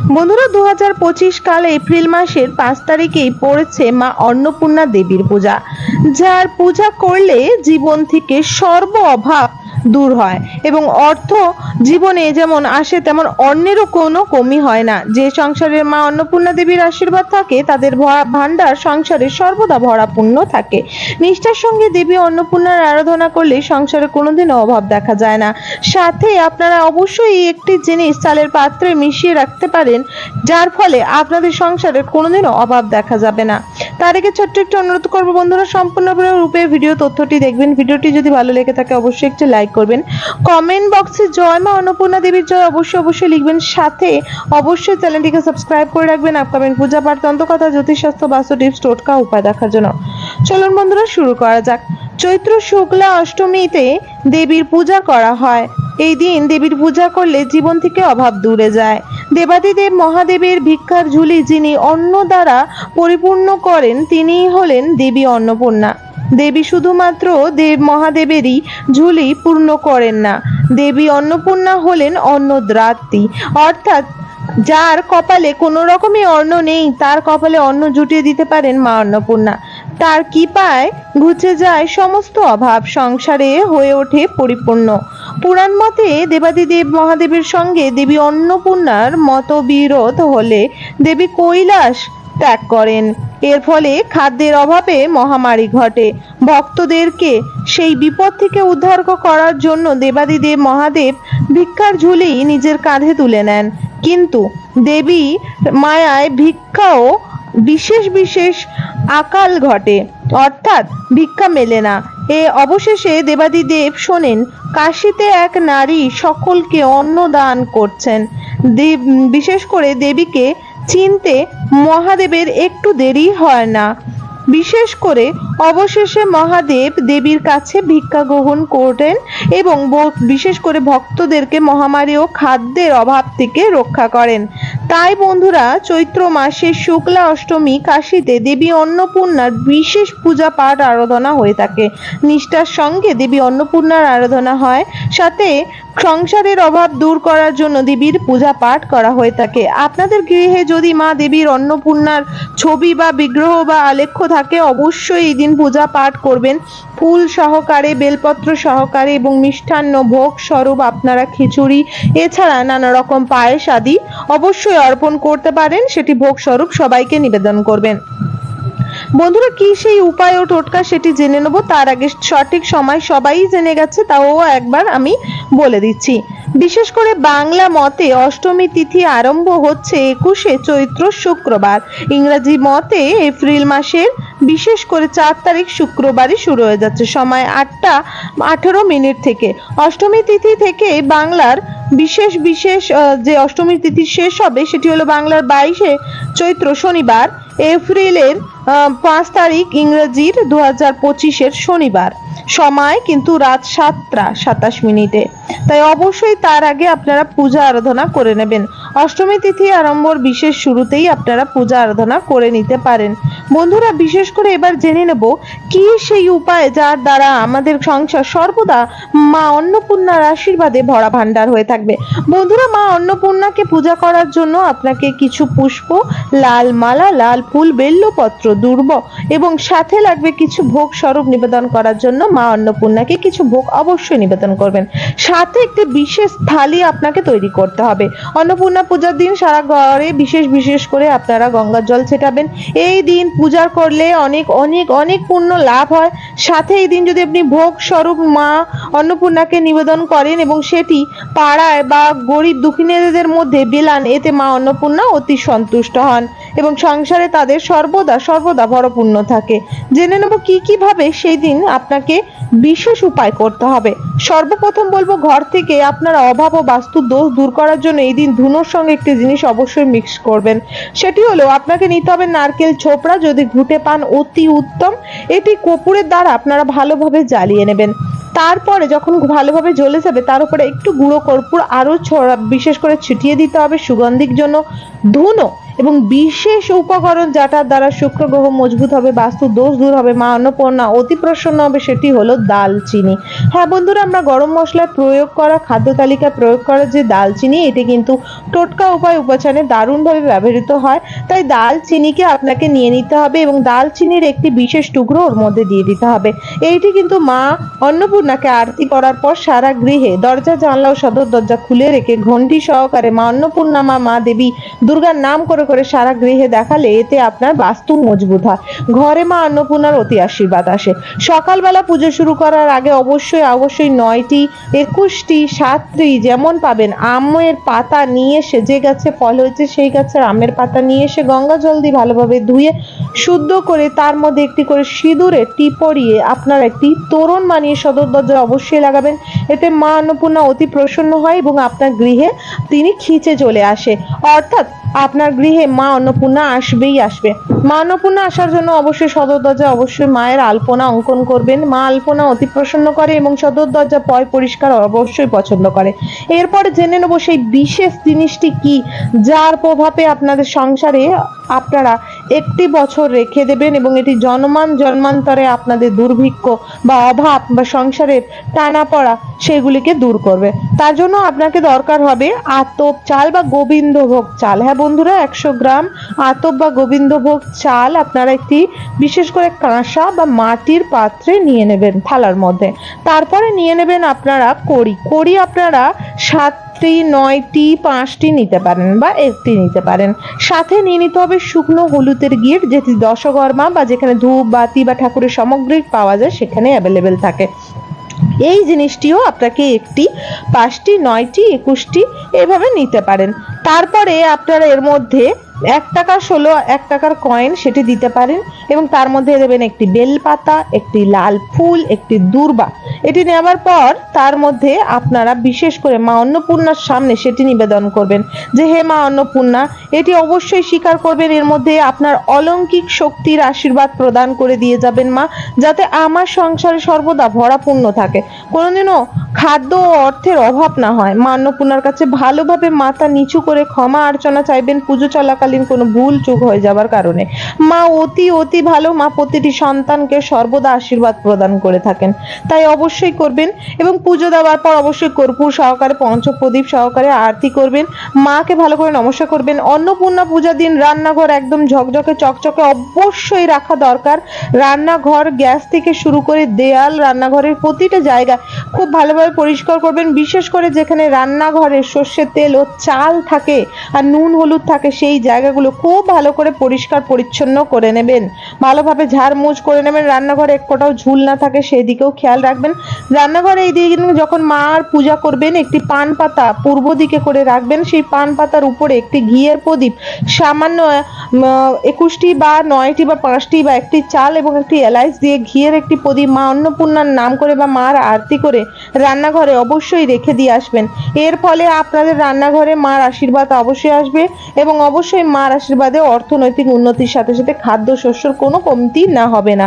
বন্ধুরা 2025 কাল এপ্রিল মাসের 5 তারিখেই পড়েছে মা অন্নপূর্ণা দেবীর পূজা, যার পূজা করলে জীবন থেকে সর্ব অভাব দূর হয় এবং অর্থ জীবনে যেমন আসে তেমন অন্যেরও কোনো কমি হয় না। যে সংসারের মা অন্নপূর্ণা দেবীর আশীর্বাদ থাকে তাদের ভান্ডার সংসারে সর্বদা ভরাপূর্ণ থাকে। নিষ্ঠার সঙ্গে দেবী অন্নপূর্ণার আরাধনা করলে সংসারে কোনোদিনও অভাব দেখা যায় না। সাথে আপনারা অবশ্যই একটি জিনিস চালের পাত্রে মিশিয়ে রাখতে পারেন, যার ফলে আপনাদের সংসারে কোনোদিনও অভাব দেখা যাবে না। তার আগে ছোট্ট একটু অনুরোধ করবো বন্ধুরা, সম্পূর্ণ রূপে ভিডিও তথ্যটি দেখবেন। ভিডিওটি যদি ভালো লেগে থাকে অবশ্যই একটি লাইক করবেন, কমেন্ট বক্সে জয় মা অন্নপূর্ণা দেবীর জয় অবশ্যই লিখবেন। সাথে অবশ্যই চ্যানেলটিকে সাবস্ক্রাইব করে রাখবেন আপকামিং পূজা পাঠ, তন্ত্রকথা, জ্যোতিষশাস্ত্র, বাস্তু টিপস, টোটকা উপায় দেখার জন্য। চলুন বন্ধুরা শুরু করা যাক। চৈত্র শুক্লা অষ্টমীতে দেবীর পূজা করা হয়। এই দিন দেবীর পূজা করলে জীবন থেকে অভাব দূরে যায়। দেবাদিদেব মহাদেবের ভিক্ষার ঝুলি যিনি অন্ন দ্বারা পরিপূর্ণ করেন তিনিই হলেন দেবী অন্নপূর্ণা। দেবী শুধুমাত্র মহাদেবেরই ঝুলি পূর্ণ করেন না, দেবী অন্নপূর্ণা হলেন অন্নদ্রাত্রী, অর্থাৎ যার কপালে কোনো রকমই অন্ন নেই তার কপালে অন্ন জুটিয়ে দিতে পারেন মা অন্নপূর্ণা। তার কৃপায় ঘুচে যায় সমস্ত অভাব, সংসারে হয়ে ওঠে পরিপূর্ণ। পুরাণ মতে দেবাদিদেব মহাদেবের সঙ্গে দেবী অন্নপূর্ণার মতবিরোধ হলে দেবী কৈলাস ত্যাগ করেন। এর ফলে খাদ্যের অভাবে মহামারী ঘটে। ভক্তদেরকে সেই বিপদ থেকে উদ্ধার করার জন্য দেবাদিদেব মহাদেব ভিক্ষার ঝুলি নিজের কাঁধে তুলে নেন। কিন্তু দেবী মায়ায় ভিক্ষাও বিশেষ আকাল ঘটে, অর্থাৎ ভিক্ষা মেলে না। অবশেষে দেবাদিদেব শোনেন কাশীতে এক নারী সকলকে অন্ন দান করছেন। বিশেষ করে দেবীকে চিনতে মহাদেবের একটু দেরি হয় না। বিশেষ করে অবশেষে মহাদেব দেবীর কাছে ভিক্ষা গ্রহণ করেন এবং বিশেষ করে ভক্তদেরকে মহামারী ও খাদ্যের অভাব থেকে রক্ষা করেন। তাই বন্ধুরা চৈত্র মাসের শুক্লা অষ্টমী কাশীতে দেবী অন্নপূর্ণার বিশেষ পূজা পাঠ আরাধনা হয়ে থাকে। নিষ্ঠার সঙ্গে দেবী অন্নপূর্ণার আরাধনা হয়, সাথে সংসারের অভাব দূর করার জন্য দেবীর পূজা পাঠ করা হয়ে থাকে। আপনাদের গৃহে যদি মা দেবীর অন্নপূর্ণার ছবি বা বিগ্রহ বা আলেখ্য থাকে অবশ্যই এই দিন পূজা পাঠ করবেন। ফুল সহকারে, বেলপত্র সহকারে এবং মিষ্টান্ন ভোগ স্বরূপ আপনারা খিচুড়ি এছাড়া নানা রকম পায়েস আদি অবশ্যই অর্পণ করতে পারেন, সেটি ভোগ স্বরূপ সবাইকে নিবেদন করবেন। বন্ধুরা কি সেই উপায় ও টোটকা সেটি জেনে নেব। তার আগে সঠিক সময় সবাই জেনে গেছে, তাও একবার আমি বলে দিচ্ছি। বিশেষ করে বাংলা মতে অষ্টমী তিথি আরম্ভ হচ্ছে 21শে চৈত্র শুক্রবার, ইংরেজি মতে এপ্রিল মাসের বিশেষ করে 4 তারিখ শুক্রবারই শুরু হয়ে যাচ্ছে, সময় 8টা 18 মিনিট থেকে। অষ্টমী তিথি থেকে বাংলার বিশেষ যে অষ্টমী তিথি শেষ হবে সেটি হলো বাংলার 22শে চৈত্র শনিবার, এপ্রিলের 5 তারিখ ইংরেজির 2025-এর শনিবার, সময় কিন্তু রাত 7টা 27 মিনিটে। তাই অবশ্যই তার আগে আপনারা পূজা আরাধনা করে নেবেন। অষ্টমী তিথি আরম্ভর বিশেষ শুরুতেই আপনারা পূজা আরাধনা করে নিতে পারেন। বন্ধুরা বিশেষ করে এবার জেনে নেব কি সেই উপায় যার দ্বারা আমাদের সংসার সর্বদা মা অন্নপূর্ণার আশীর্বাদে ভরা ভান্ডার হয়ে থাকবে। বন্ধুরা মা অন্নপূর্ণাকে পূজা করার জন্য আপনাকে কিছু পুষ্প, লাল মালা, লাল ফুল, বেল্লপত্র, দুর্ব এবং সাথে লাগবে কিছু ভোগ স্বরূপ নিবেদন করার জন্য মা অন্নপূর্ণাকে কিছু ভোগ অবশ্যই নিবেদন করবেন। সাথে একটি বিশেষ থালি আপনাকে তৈরি করতে হবে। অন্নপূর্ণা পূজার দিন সারা ঘরে বিশেষ করে আপনারা গঙ্গার জল ছেটাবেন। এই দিন পূজা করলে অনেক পুণ্য লাভ হয়। সাথে এই দিন যদি আপনি ভোগ স্বরূপ মা অন্নপূর্ণাকে নিবেদন করেন এবং সেটি পাড়ায় বা গরিব দুঃখিনীদের মধ্যে বিলান, এতে মা অন্নপূর্ণা অতি সন্তুষ্ট হন এবং সংসারে তাদের সর্বদা ভরপূর্ণ থাকে। জেনে নেব কিভাবে সেই দিন আপনাকে বিশেষ উপায় করতে হবে। সর্বপ্রথম বলবো ঘর থেকে আপনারা অভাব ও বাস্তু দোষ দূর করার জন্য এই দিন ধুনোর সঙ্গে একটি জিনিস অবশ্যই মিক্স করবেন। সেটি হলো আপনাকে নিতে হবে নারকেল ছোবড়া, যদি ঘুটে পান অতি উত্তম। এটি কর্পূরের দ্বারা আপনারা ভালোভাবে জ্বালিয়ে নেবেন। তারপরে যখন ভালোভাবে জ্বলে যাবে তার উপরে একটু গুঁড়ো কর্পূর আরো বিশেষ করে ছিটিয়ে দিতে হবে সুগন্ধির জন্য। ধুনো এবং বিশেষ উপকরণ যেটার দ্বারা শুক্র গ্রহ মজবুত হবে, বাস্তু দোষ দূর হবে, মা অন্নপূর্ণা অতি প্রসন্ন হবে, সেটি হলো দালচিনি। হ্যাঁ বন্ধুরা, আমরা গরম মশলায় প্রয়োগ করা, খাদ্য তালিকায় প্রয়োগ করা যে দালচিনি, এটি কিন্তু টোটকা উপাচারে দারুণভাবে ব্যবহৃত হয়। তাই দালচিনিকে আপনাকে নিয়ে নিতে হবে এবং দালচিনির একটি বিশেষ টুকরো ওর মধ্যে দিয়ে দিতে হবে। এইটি কিন্তু মা অন্নপূর্ণাকে আরতি করার পর সারা গৃহে দরজা জানলা ও সদর দরজা খুলে রেখে ঘণ্টি সহকারে মা অন্নপূর্ণা মা দেবী দুর্গার নাম করে করে সারা গৃহে দেখালে এতে আপনার বাস্তু মজবুত হয়, ঘরে মা অন্নপূর্ণার অতি আশীর্বাদ আসে। সকালবেলা পুজো শুরু করার আগে অবশ্যই 9টি 21টি 7টি যেমন পাবেন আমের পাতা নিয়ে এসে, যে গাছে ফল হয়েছে সেই গাছের আমের পাতা নিয়ে এসে গঙ্গা জল দিয়ে ভালোভাবে ধুয়ে শুদ্ধ করে তার মধ্যে একটি করে সিঁদুরে টিপ পরিয়ে আপনার একটি তোরণ বানিয়ে সদর দরজায় অবশ্যই লাগাবেন। এতে মা অন্নপূর্ণা অতি প্রসন্ন হয় এবং আপনার গৃহে তিনি খিচে চলে আসে, অর্থাৎ আপনার গৃহে মা অন্নপূর্ণা আসবেই আসবে। মা অন্নপূর্ণা আসার জন্য অবশ্যই সদর দরজায় অবশ্যই মায়ের আলপনা অঙ্কন করবেন। মা আলপনা অতি প্রসন্ন করে এবং সদর দরজা পয় পরিষ্কার অবশ্যই পছন্দ করে। এরপরে জেনে নেব সেই বিশেষ জিনিসটি কি, যার প্রভাবে আপনাদের সংসারে আপনারা 1টি বছর রেখে দেবেন এবং এটি জন্মান্তরে আপনাদের দুর্ভিক্ষ বা অভাব বা সংসারের টানাপড়া সেগুলিকে দূর করবে। তার জন্য আপনাকে দরকার হবে আতপ চাল বা গোবিন্দভোগ চাল। হ্যাঁ বন্ধুরা, 100 গ্রাম আতপ বা গোবিন্দভোগ চাল আপনারা একটি বিশেষ করে কাঁসা বা মাটির পাত্রে নিয়ে নেবেন থালার মধ্যে। তারপরে নিয়ে নেবেন আপনারা কড়ি আপনারা 7টি 9টি 5টি নিতে পারেন বা 1টি নিতে পারেন। সাথে নিয়ে নিতে হবে শুকনো হলুদের গিট, যেটি দশকর্মা বা যেখানে ধূপ বাতি বা ঠাকুরের সামগ্রী পাওয়া যায় সেখানে অ্যাভেলেবেল থাকে। এই জিনিসটিও আপনাকে 1টি 5টি 9টি 21টি এভাবে নিতে পারেন। তারপরে আপনারা এর মধ্যে 1 টাকা 1 টাকার কয়েন সেটি দিতে পারেন এবং তার মধ্যে দেবেন একটি বেলপাতা, একটি লাল ফুল, একটি দূর্বা। এটি নেওয়ার পর তার মধ্যে আপনারা বিশেষ করে মা অন্নপূর্ণার সামনে সেটি নিবেদন করবেন যে হে মা অন্নপূর্ণা, এটি অবশ্যই স্বীকার করবেন এর মধ্যে আপনার অলৌকিক শক্তির আশীর্বাদ প্রদান করে দিয়ে যাবেন মা, যাতে আমার সংসারে সর্বদা ভরাপূর্ণ থাকে, কোনোদিনও খাদ্য ও অর্থের অভাব না হয়। মা অন্নপূর্ণার কাছে ভালোভাবে মাথা নিচু করে ক্ষমা অর্চনা চাইবেন পুজো চলাকালীন কোনো ভুল চুক হয়ে যাবার কারণে। মা অতি ভালো, মা প্রতিটি সন্তানকে সর্বদা আশীর্বাদ প্রদান করে থাকেন, তাই অবশ্যই করবেন। এবং পুজো দেওয়ার পর অবশ্যই কর্পূর সহকারে পঞ্চপ্রদীপ সহকারে আরতি করবেন, মাকে ভালো করে নমস্কার করবেন। অন্নপূর্ণা পূজার দিন রান্নাঘর একদম ঝকঝকে চকচকে অবশ্যই রাখা দরকার। রান্নাঘর গ্যাস থেকে শুরু করে দেয়াল, রান্নাঘরের প্রতিটা জায়গা খুব ভালোভাবে পরিষ্কার করবেন। বিশেষ করে যেখানে রান্নাঘরে সর্ষের তেল ও চাল থাকে আর নুন হলুদ থাকে সেই জায়গাগুলো খুব ভালো করে পরিষ্কার পরিচ্ছন্ন করে নেবেন, ভালোভাবে ঝাড়মুছ করে নেবেন। রান্নাঘরে এক কোটাও ঝুল না থাকে সেই দিকেও খেয়াল রাখবেন। রান্নাঘরে এই দিকে যখন মার পূজা করবেন একটি পান পাতা পূর্ব দিকে করে রাখবেন, সেই পান পাতার উপরে একটি ঘিয়ের প্রদীপ, সামান্য 21টি বা 9টি বা 5টি বা একটি চাল এবং একটি এলাচ দিয়ে ঘিয়ের একটি প্রদীপ মা অন্নপূর্ণার নাম করে বা মার আরতি করে রান্নাঘরে অবশ্যই রেখে দিয়ে আসবেন। এর ফলে আপনাদের রান্নাঘরে মার আশীর্বাদ অবশ্যই আসবে এবং অবশ্যই মার আশীর্বাদে অর্থনৈতিক উন্নতির সাথে সাথে খাদ্য শস্যর কোনো কমতি না হবে না।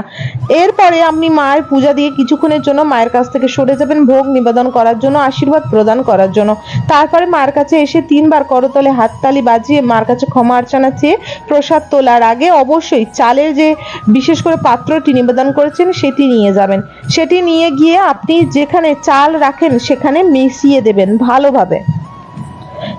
এরপরে আপনি মায়ের পূজা দিয়ে কিছুক্ষণের জন্য মায়ের কাছ থেকে সরে যাবেন ভোগ নিবেদন করার জন্য, আশীর্বাদ প্রদান করার জন্য। তারপরে মার কাছে এসে 3বার করতলে হাততালি বাজিয়ে মার কাছে ক্ষমা অর্চনা চেয়ে প্রসাদ তোলার আগে অবশ্যই চালের যে বিশেষ করে পাত্রটি নিবেদন করেছেন সেটি নিয়ে যাবেন। সেটি নিয়ে গিয়ে আপনি যেখানে চাল রাখেন সেখানে মিশিয়ে দেবেন ভালোভাবে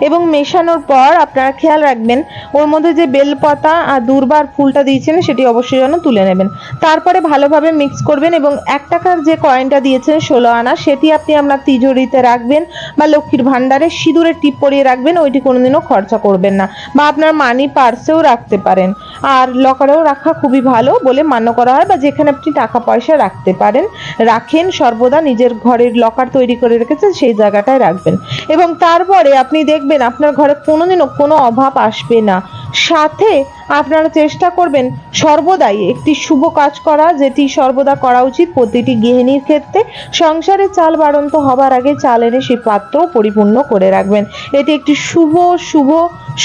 এবং মেশানোর পর আপনারা খেয়াল রাখবেন ওর মধ্যে যে বেলপাতা আর দূর্বার ফুলটা দিয়েছেন সেটি অবশ্যই যেন তুলে নেবেন। তারপরে ভালোভাবে মিক্স করবেন এবং 1 টাকার যে কয়েনটা দিয়েছেন 16 আনা সেটি আপনি আপনার তিজোরিতে রাখবেন বা লক্ষ্মীর ভান্ডারে সিঁদুরে টিপ পরিয়ে রাখবেন, ওইটি কোনোদিনও খরচা করবেন না, বা আপনার মানি পার্সেও রাখতে পারেন। আর লকারেও রাখা খুবই ভালো বলে মান্য করা হয়, বা যেখানে আপনি টাকা পয়সা রাখতে পারেন রাখেন, সর্বদা নিজের ঘরের লকার তৈরি করে রেখেছেন সেই জায়গাটায় রাখবেন। এবং তারপরে আপনি দেখবেন আপনার ঘরে কোনোদিনও কোনো অভাব আসবে না। সাথে আপনারা চেষ্টা করবেন সর্বদাই একটি শুভ কাজ করা, যেটি সর্বদা করা উচিত প্রতিটি গৃহিণীর ক্ষেত্রে। সংসারে চাল বাড়ন্ত হবার আগে চাল এনে সেই পাত্র পরিপূর্ণ করে রাখবেন। এটি একটি শুভ শুভ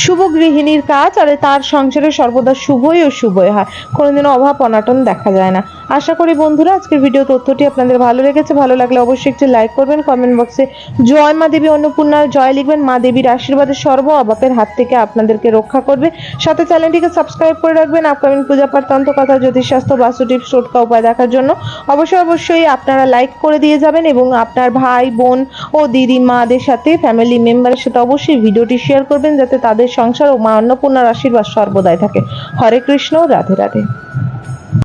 শুভ গৃহিণীর কাজ, আর তার সংসারে সর্বদা শুভই ও শুভই হয়, কোনোদিনও অভাব অনাটন দেখা যায় না। আশা করি বন্ধুরা আজকের ভিডিও তথ্যটি আপনাদের ভালো লেগেছে। ভালো লাগলে অবশ্যই একটি লাইক করবেন, কমেন্ট বক্সে জয় মা দেবী অন্নপূর্ণার জয় লিখবেন। মা দেবীর আশীর্বাদে সর্ব অভাবের হাত থেকে আপনাদেরকে রক্ষা করবে। সাথে চ্যানেলটিকে সাবস্ক্রাইব করে রাখবেন আপকামিং পূজা পাঠ, তন্ত্র কথা, জ্যোতিষশাস্ত্র, বাস্তু টিপস, টোটকা উপায় দেখার জন্য। অবশ্যই আপনারা লাইক করে দিয়ে যাবেন এবং আপনার ভাই বোন ও দিদি মাদের সাথে, ফ্যামিলি মেম্বারের সাথে অবশ্যই ভিডিওটি শেয়ার করবেন, যাতে তাদের সংসার ও মা অন্নপূর্ণার আশীর্বাদ সর্বদাই থাকে। হরে কৃষ্ণ, রাধে রাধে।